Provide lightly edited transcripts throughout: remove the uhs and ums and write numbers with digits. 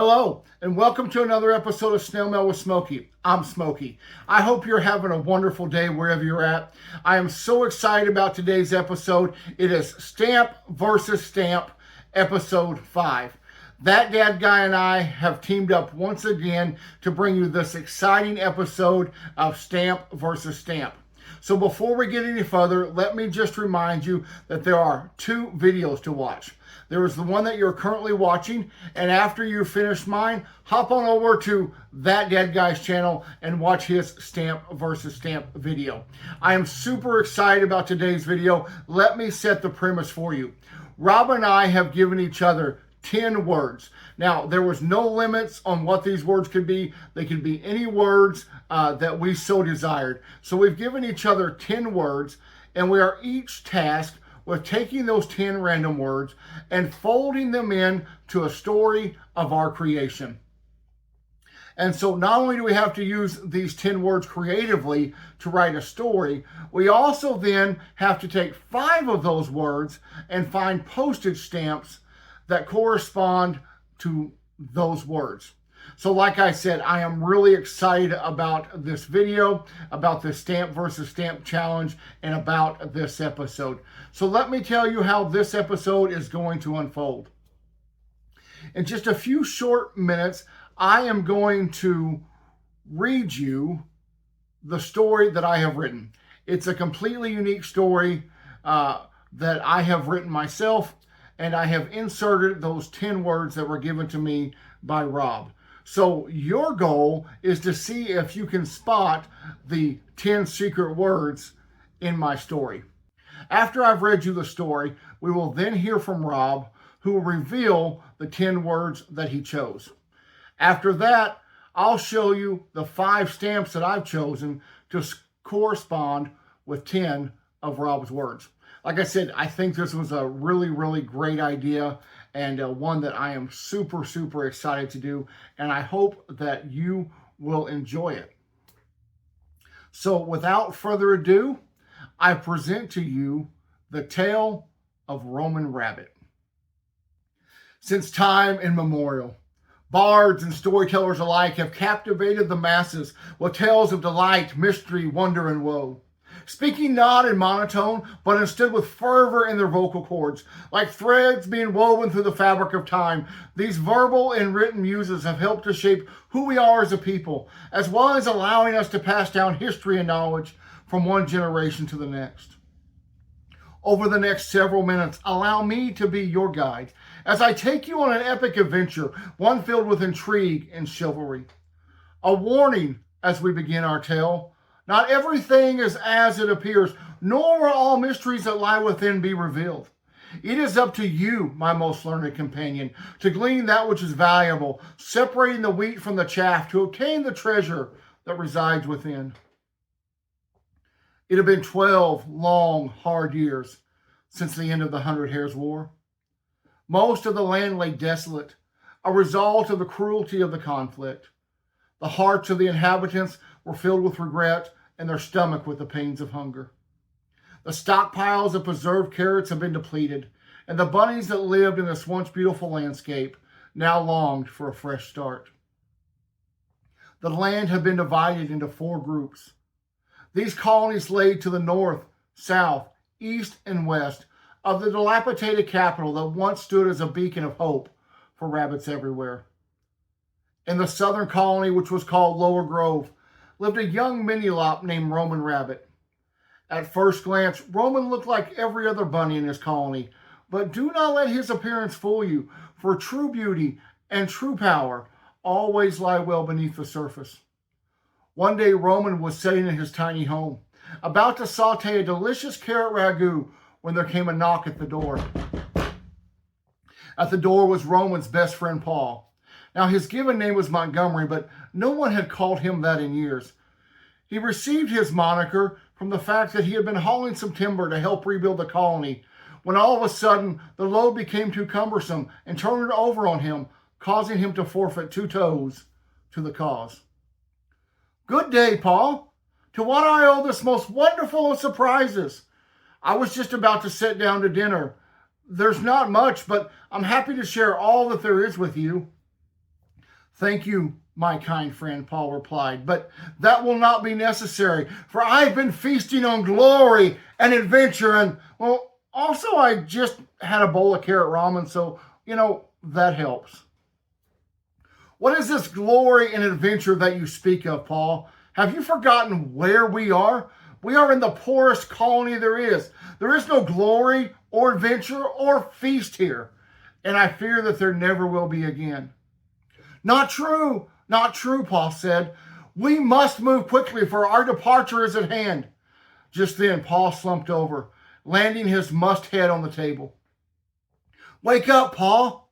Hello, and welcome to another episode of Snail Mail with Smokey. I'm Smokey. I hope you're having a wonderful day wherever you're at. I am so excited about today's episode. It is Stamp versus Stamp, episode 5. That Dad Guy and I have teamed up once again to bring you this exciting episode of Stamp versus Stamp. So before we get any further, let me just remind you that there are 2 videos to watch. There is the one that you're currently watching, and after you finish mine, hop on over to That Dad Guy's channel and watch his Stamp versus Stamp video. I am super excited about today's video. Let me set the premise for you. Rob and I have given each other 10 words. Now, there was no limits on what these words could be. They could be any words that we so desired. So we've given each other 10 words, and we are each tasked with taking those 10 random words and folding them in to a story of our creation. And so not only do we have to use these 10 words creatively to write a story, we also then have to take 5 of those words and find postage stamps that correspond to those words. So like I said, I am really excited about this video, about this Stamp versus Stamp challenge, and about this episode. So let me tell you how this episode is going to unfold. In just a few short minutes, I am going to read you the story that I have written. It's a completely unique story that I have written myself, and I have inserted those 10 words that were given to me by Rob. So your goal is to see if you can spot the 10 secret words in my story. After I've read you the story, we will then hear from Rob, who will reveal the 10 words that he chose. After that, I'll show you the 5 stamps that I've chosen to correspond with 10 of Rob's words. Like I said, I think this was a really great idea, and one that I am super excited to do, and I hope that you will enjoy it. So without further ado, I present to you the tale of Roman Rabbit. Since time immemorial, bards and storytellers alike have captivated the masses with tales of delight, mystery, wonder, and woe. Speaking not in monotone, but instead with fervor in their vocal cords, like threads being woven through the fabric of time, these verbal and written muses have helped to shape who we are as a people, as well as allowing us to pass down history and knowledge from one generation to the next. Over the next several minutes, allow me to be your guide as I take you on an epic adventure, one filled with intrigue and chivalry. A warning as we begin our tale: not everything is as it appears, nor will all mysteries that lie within be revealed. It is up to you, my most learned companion, to glean that which is valuable, separating the wheat from the chaff to obtain the treasure that resides within. It had been 12 long, hard years since the end of the 100 Hares' War. Most of the land lay desolate, a result of the cruelty of the conflict. The hearts of the inhabitants were filled with regret, and their stomach with the pains of hunger. The stockpiles of preserved carrots had been depleted, and the bunnies that lived in this once beautiful landscape now longed for a fresh start. The land had been divided into 4 groups. These colonies lay to the north, south, east, and west of the dilapidated capital that once stood as a beacon of hope for rabbits everywhere. In the southern colony, which was called Lower Grove, lived a young mini-lop named Roman Rabbit. At first glance, Roman looked like every other bunny in his colony, but do not let his appearance fool you, for true beauty and true power always lie well beneath the surface. One day, Roman was sitting in his tiny home, about to saute a delicious carrot ragout, when there came a knock at the door. At the door was Roman's best friend, Paul. Now, his given name was Montgomery, but no one had called him that in years. He received his moniker from the fact that he had been hauling some timber to help rebuild the colony, when all of a sudden the load became too cumbersome and turned over on him, causing him to forfeit 2 toes to the cause. "Good day, Paul. To what I owe this most wonderful of surprises. I was just about to sit down to dinner. There's not much, but I'm happy to share all that there is with you." Thank you, my kind friend, Paul replied, but that will not be necessary, for I've been feasting on glory and adventure, and, well, also I just had a bowl of carrot ramen, so, that helps. What is this glory and adventure that you speak of, Paul? Have you forgotten where we are? We are in the poorest colony there is. There is no glory or adventure or feast here, and I fear that there never will be again. Not true, Paul said. We must move quickly, for our departure is at hand. Just then, Paul slumped over, landing his mussed head on the table. Wake up, Paul.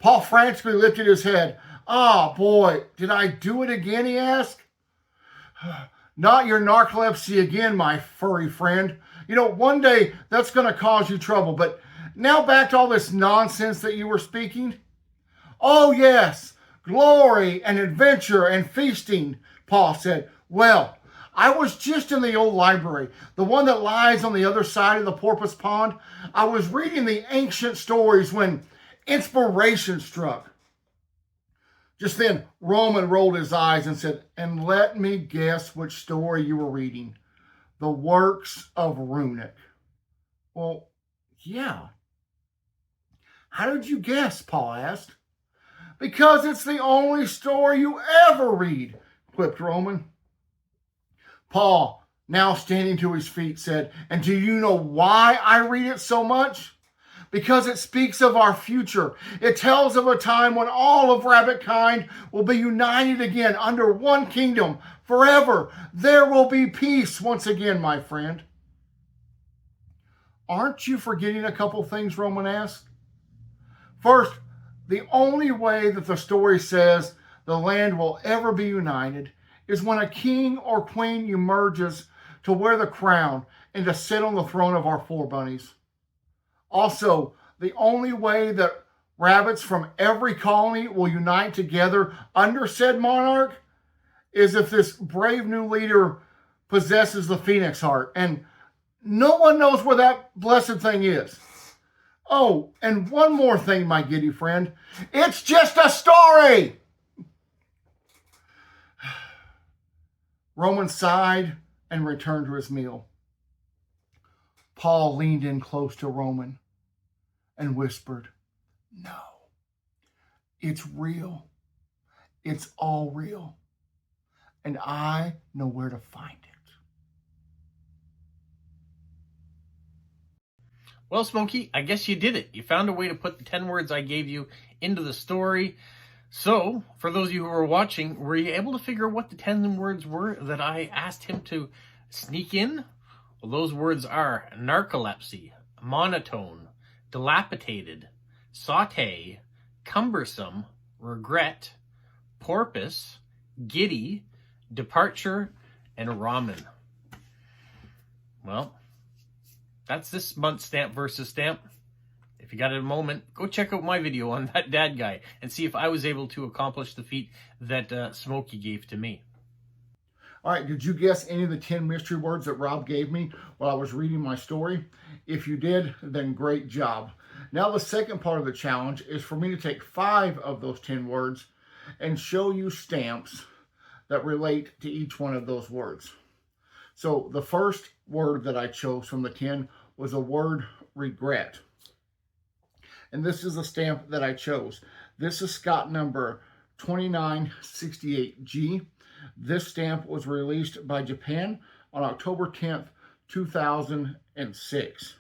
Paul frantically lifted his head. Ah, boy, did I do it again, he asked. Not your narcolepsy again, my furry friend. One day that's going to cause you trouble, but now back to all this nonsense that you were speaking. Oh, yes, glory and adventure and feasting, Paul said. Well, I was just in the old library, the one that lies on the other side of the porpoise pond. I was reading the ancient stories when inspiration struck. Just then, Roman rolled his eyes and said, and let me guess which story you were reading. The Works of Runic. Well, yeah. How did you guess, Paul asked. Because it's the only story you ever read, quipped Roman. Paul, now standing to his feet, said, and do you know why I read it so much? Because it speaks of our future. It tells of a time when all of rabbit kind will be united again under one kingdom forever. There will be peace once again, my friend. Aren't you forgetting a couple things, Roman asked? First, the only way that the story says the land will ever be united is when a king or queen emerges to wear the crown and to sit on the throne of our four bunnies. Also, the only way that rabbits from every colony will unite together under said monarch is if this brave new leader possesses the phoenix heart. And no one knows where that blessed thing is. Oh, and one more thing, my giddy friend. It's just a story! Roman sighed and returned to his meal. Paul leaned in close to Roman and whispered, no, it's real. It's all real. And I know where to find it. Well, Smokey, I guess you did it. You found a way to put the 10 words I gave you into the story. So, for those of you who were watching, were you able to figure what the 10 words were that I asked him to sneak in? Well, those words are narcolepsy, monotone, dilapidated, saute, cumbersome, regret, porpoise, giddy, departure, and ramen. Well, that's this month's Stamp versus Stamp. If you got a moment, go check out my video on that dad guy and see if I was able to accomplish the feat that Smokey gave to me. All right, did you guess any of the 10 mystery words that Rob gave me while I was reading my story? If you did, then great job. Now the second part of the challenge is for me to take 5 of those 10 words and show you stamps that relate to each one of those words. So the first word that I chose from the 10 was the word regret. And this is the stamp that I chose. This is Scott number 2968G. This stamp was released by Japan on October 10th, 2006.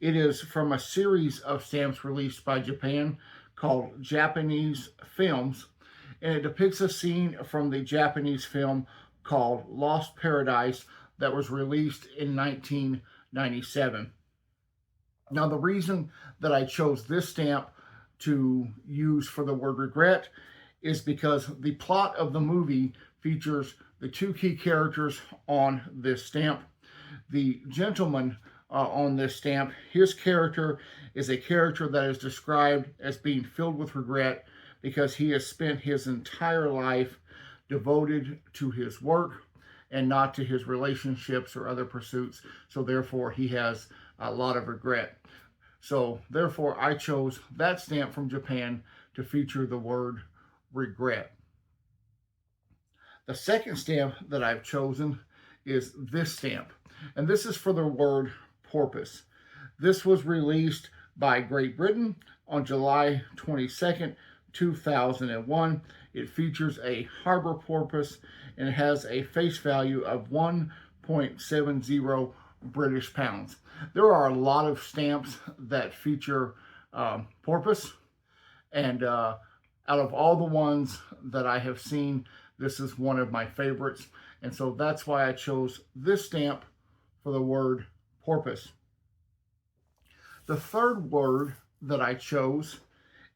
It is from a series of stamps released by Japan called Japanese Films, and it depicts a scene from the Japanese film called Lost Paradise that was released in 1997. Now, the reason that I chose this stamp to use for the word regret is because the plot of the movie features the 2 key characters on this stamp. The gentleman on this stamp, his character is a character that is described as being filled with regret because he has spent his entire life devoted to his work and not to his relationships or other pursuits. So therefore, he has a lot of regret. So therefore, I chose that stamp from Japan to feature the word regret. The second stamp that I've chosen is this stamp, and this is for the word porpoise. This was released by Great Britain on July 22nd, 2001. It features a harbor porpoise and it has a face value of 1.70 British pounds. There are a lot of stamps that feature porpoise, and out of all the ones that I have seen, this is one of my favorites, and so that's why I chose this stamp for the word porpoise. The third word that I chose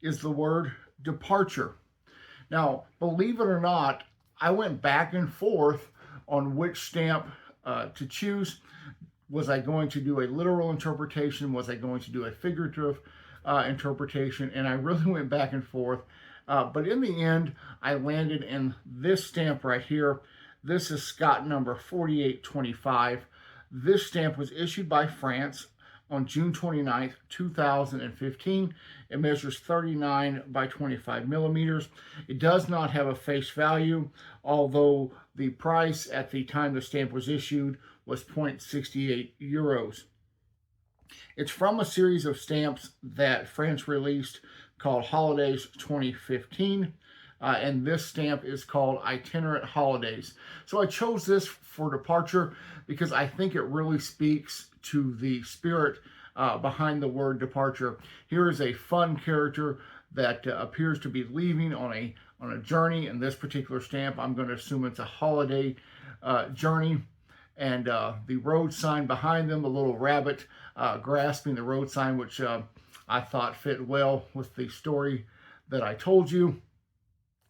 is the word departure. Now, believe it or not, I went back and forth on which stamp to choose. Was I going to do a literal interpretation? Was I going to do a figurative interpretation? And I really went back and forth. But in the end, I landed in this stamp right here. This is Scott number 4825. This stamp was issued by France on June 29th, 2015. It measures 39 by 25 millimeters. It does not have a face value, although the price at the time the stamp was issued was 0.68 euros. It's from a series of stamps that France released called Holidays 2015. And this stamp is called Itinerant Holidays. So I chose this for departure because I think it really speaks to the spirit behind the word departure. Here is a fun character that appears to be leaving on a journey. In this particular stamp, I'm going to assume it's a holiday journey. And the road sign behind them, the little rabbit grasping the road sign, which I thought fit well with the story that I told you.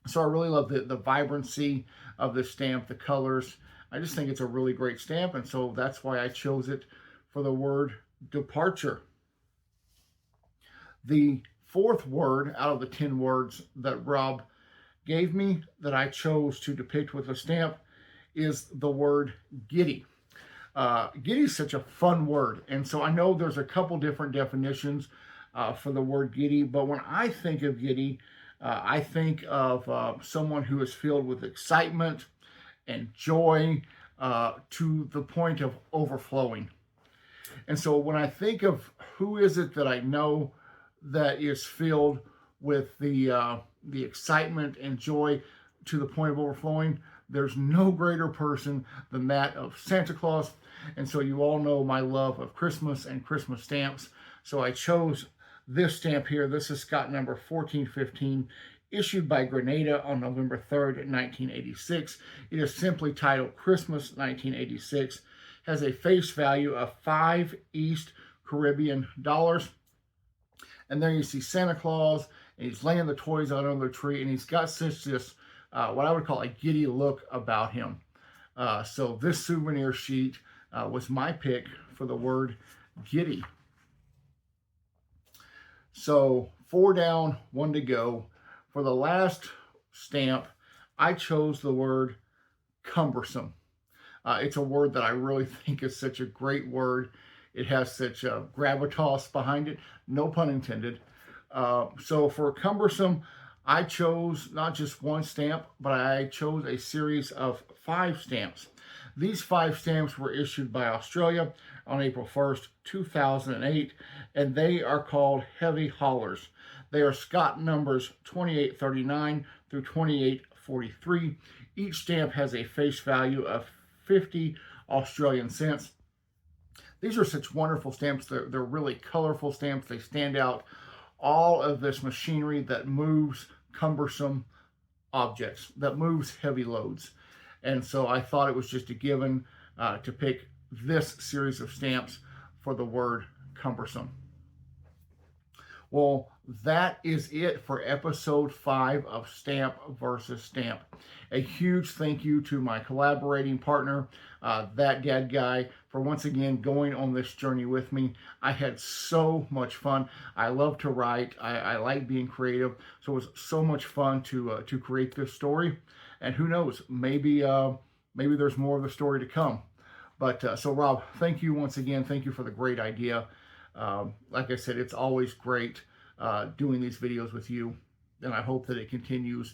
So I really love the vibrancy of this stamp, the colors. I just think it's a really great stamp, and so that's why I chose it for the word departure. The fourth word out of the 10 words that Rob gave me that I chose to depict with a stamp is the word giddy. Giddy is such a fun word, and so I know there's a couple different definitions for the word giddy, but when I think of giddy, I think of someone who is filled with excitement and joy to the point of overflowing. And so when I think of who is it that I know that is filled with the excitement and joy to the point of overflowing, there's no greater person than that of Santa Claus. And so you all know my love of Christmas and Christmas stamps. So I chose this stamp here. This is Scott number 1415, issued by Grenada on November 3rd, 1986. It is simply titled Christmas 1986. Has a face value of 5 East Caribbean dollars. And there you see Santa Claus, and he's laying the toys out under the tree, and he's got such this, what I would call a giddy look about him. So this souvenir sheet was my pick for the word giddy. So 4 down, 1 to go. For the last stamp, I chose the word cumbersome. It's a word that I really think is such a great word. It has such a gravitas behind it, no pun intended. So for cumbersome, I chose not just one stamp, but I chose a series of 5 stamps. These 5 stamps were issued by Australia on April 1st, 2008, and they are called Heavy Haulers. They are Scott numbers 2839 through 2843. Each stamp has a face value of 50 Australian cents. These are such wonderful stamps. They're really colorful stamps. They stand out. All of this machinery that moves cumbersome objects, that moves heavy loads. And so I thought it was just a given to pick this series of stamps for the word cumbersome. Well, that is it for episode 5 of Stamp versus Stamp. A huge thank you to my collaborating partner, That Dad Guy, for once again going on this journey with me. I had so much fun. I love to write. I like being creative. So it was so much fun to create this story. And who knows, maybe there's more of the story to come. But so Rob, thank you once again. Thank you for the great idea. Like I said, it's always great doing these videos with you. and I hope that it continues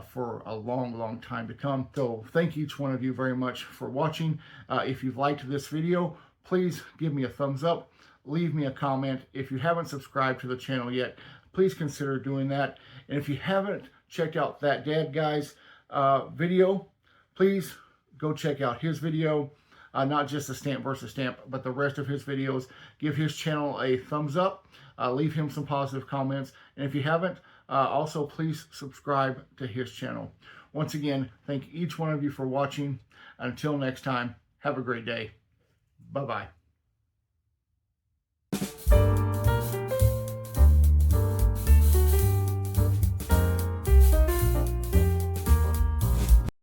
for a long, long time to come. So thank each one of you very much for watching. If you've liked this video, please give me a thumbs up. Leave me a comment. If you haven't subscribed to the channel yet, please consider doing that. And if you haven't checked out That Dad Guy's video, please go check out his video. Not just the stamp versus stamp, but the rest of his videos. Give his channel a thumbs up. Leave him some positive comments. And if you haven't, also please subscribe to his channel. Once again, thank each one of you for watching. Until next time, have a great day. Bye-bye.